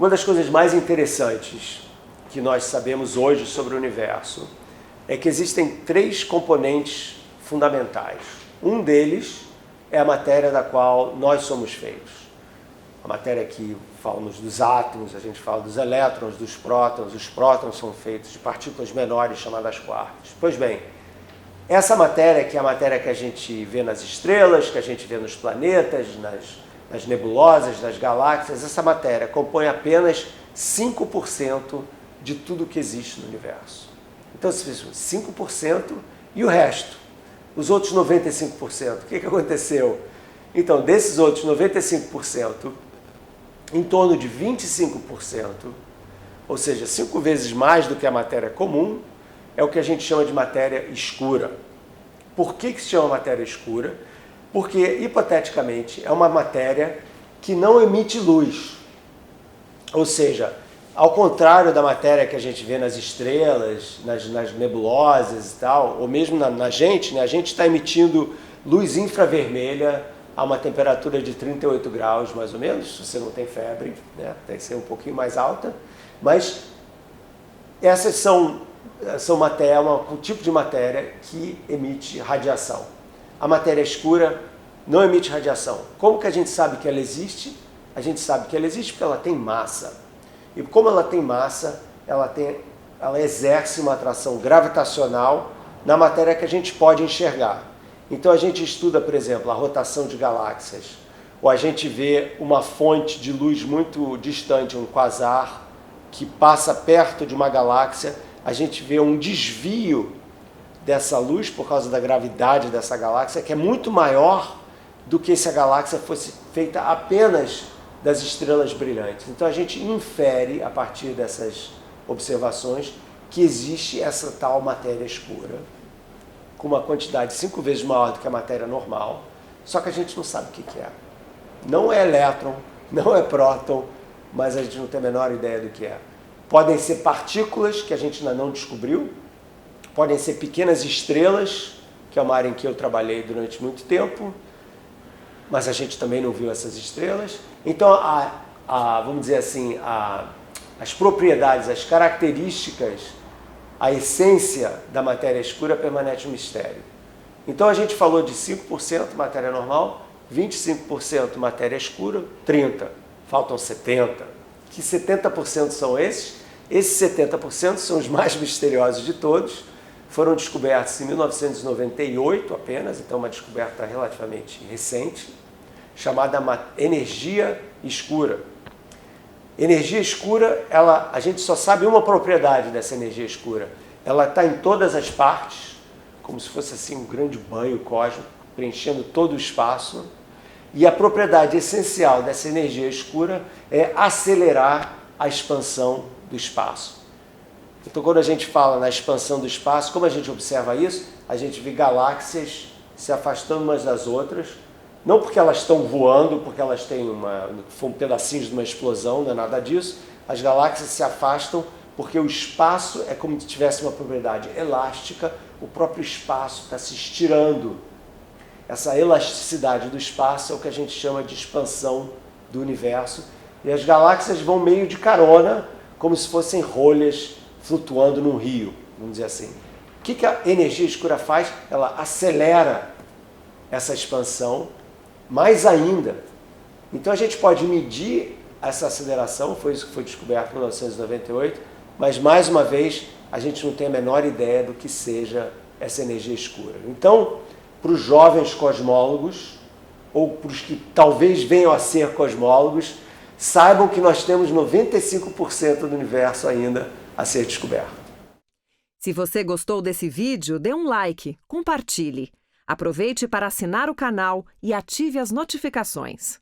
Uma das coisas mais interessantes que nós sabemos hoje sobre o universo é que existem 3 componentes fundamentais. Um deles é a matéria da qual nós somos feitos. A matéria que falamos dos átomos, a gente fala dos elétrons, dos prótons. Os prótons são feitos de partículas menores chamadas quarks. Pois bem, essa matéria, que é a matéria que a gente vê nas estrelas, que a gente vê nos planetas, nas nebulosas, nas galáxias, essa matéria compõe apenas 5% de tudo que existe no universo. Então, se fizer 5% e o resto, os outros 95%, o que aconteceu? Então, desses outros 95%, em torno de 25%, ou seja, 5 vezes mais do que a matéria comum, é o que a gente chama de matéria escura. Por que se chama matéria escura? Porque, hipoteticamente, é uma matéria que não emite luz. Ou seja, ao contrário da matéria que a gente vê nas estrelas, nas nebulosas e tal, ou mesmo na gente, né? A gente está emitindo luz infravermelha a uma temperatura de 38 graus, mais ou menos, se você não tem febre, né? Tem que ser um pouquinho mais alta. Mas essas são um tipo de matéria que emite radiação. A matéria escura não emite radiação. Como que a gente sabe que ela existe? A gente sabe que ela existe porque ela tem massa. E como ela tem massa, ela exerce uma atração gravitacional na matéria que a gente pode enxergar. Então a gente estuda, por exemplo, a rotação de galáxias, ou a gente vê uma fonte de luz muito distante, um quasar, que passa perto de uma galáxia, a gente vê um desvio dessa luz por causa da gravidade dessa galáxia, que é muito maior do que se a galáxia fosse feita apenas das estrelas brilhantes. Então a gente infere, a partir dessas observações, que existe essa tal matéria escura, com uma quantidade 5 vezes maior do que a matéria normal, só que a gente não sabe o que é. Não é elétron, não é próton, mas a gente não tem a menor ideia do que é. Podem ser partículas que a gente ainda não descobriu, podem ser pequenas estrelas, que é uma área em que eu trabalhei durante muito tempo, mas a gente também não viu essas estrelas. Então, vamos dizer assim, as propriedades, as características, a essência da matéria escura permanece um mistério. Então a gente falou de 5% matéria normal, 25% matéria escura, 30%, faltam 70%. Que 70% são esses? Esses 70% são os mais misteriosos de todos, foram descobertos em 1998 apenas, então uma descoberta relativamente recente, chamada energia escura. Energia escura, a gente só sabe uma propriedade dessa energia escura. Ela está em todas as partes, como se fosse assim um grande banho cósmico, preenchendo todo o espaço. E a propriedade essencial dessa energia escura é acelerar a expansão do espaço. Então, quando a gente fala na expansão do espaço, como a gente observa isso? A gente vê galáxias se afastando umas das outras, não porque elas estão voando, porque elas têm pedacinhos de uma explosão, não é nada disso. As galáxias se afastam porque o espaço é como se tivesse uma propriedade elástica, o próprio espaço está se estirando. Essa elasticidade do espaço é o que a gente chama de expansão do universo. E as galáxias vão meio de carona, como se fossem rolhas flutuando num rio, vamos dizer assim. O que a energia escura faz? Ela acelera essa expansão mais ainda. Então a gente pode medir essa aceleração, foi isso que foi descoberto em 1998, mas mais uma vez a gente não tem a menor ideia do que seja essa energia escura. Então, para os jovens cosmólogos, ou para os que talvez venham a ser cosmólogos, saibam que nós temos 95% do universo ainda a ser descoberto. Se você gostou desse vídeo, dê um like, compartilhe. Aproveite para assinar o canal e ative as notificações.